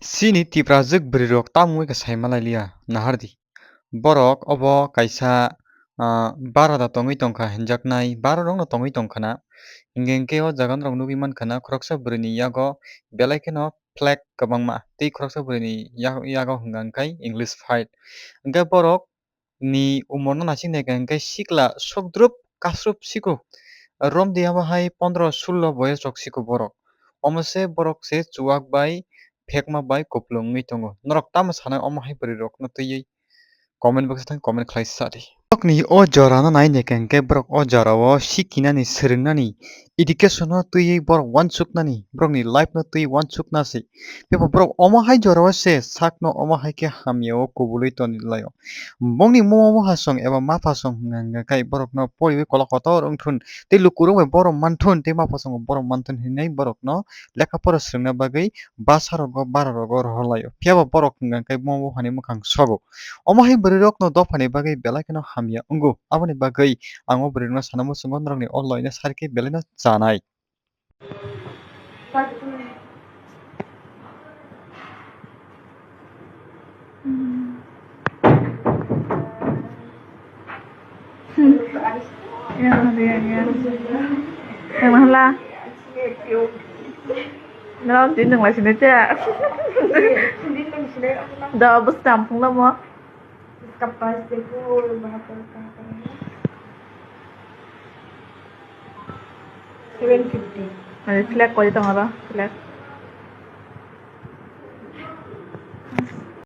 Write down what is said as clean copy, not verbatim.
Sini tiprazuk brirok tamui ka saimalalia nahardi. Borok obo kaisa barada tongui tongkha hinjaknai barorokno tongui tongkhana hingke hingke o jaga norok nugui mankha na koroksa bwrwi yago belai kheno flag kwbangma tei koroksa bwrwi ni yago hingka hingkhai english fight hingke borok ni umor no nasing naika hingke sikla sokdrup kasrup siko romdia bo hai 15-16 boyes rok siko borok omo se borok se chuwak bai phekma bai kupulung ungui tongo norok tamo sana omo hai bwrwi rok no twiwi comment box tang comment khlai sadi borok ni o jora no nai naika hingke borok o jora o sikinani swrungnani education no twiwi borok uansuknani borok ni life no twiwi uansukna si bebo borok omo hai jora o se sak no omo hai khe hamya o kubului tonglai o bongni momo mohasong eba mapasong hingka khai borok no poriwi kolok kotor wngthun tei lukurok bai borok manthun tei mapasongo borok manthun hinui borok no lekha pora swrungna bagui basa rogo bara rogo rohorlai o phiaba borok hingka khai momo buphani mwkhang sogo omo hai bwrwi rok no dophani bagui belai kheno hamya wngo aboni bagui ang o bwrwi rok no sana muchungo norok ni o loina no sarkhe belai no chanai. Yang mana? Nó chỉ đừng lại xin đấy chứ. Đó bớt tầm không đâu mà. Capaz de pôr uma porca. 750. Flag ko dito nga ba? Flag.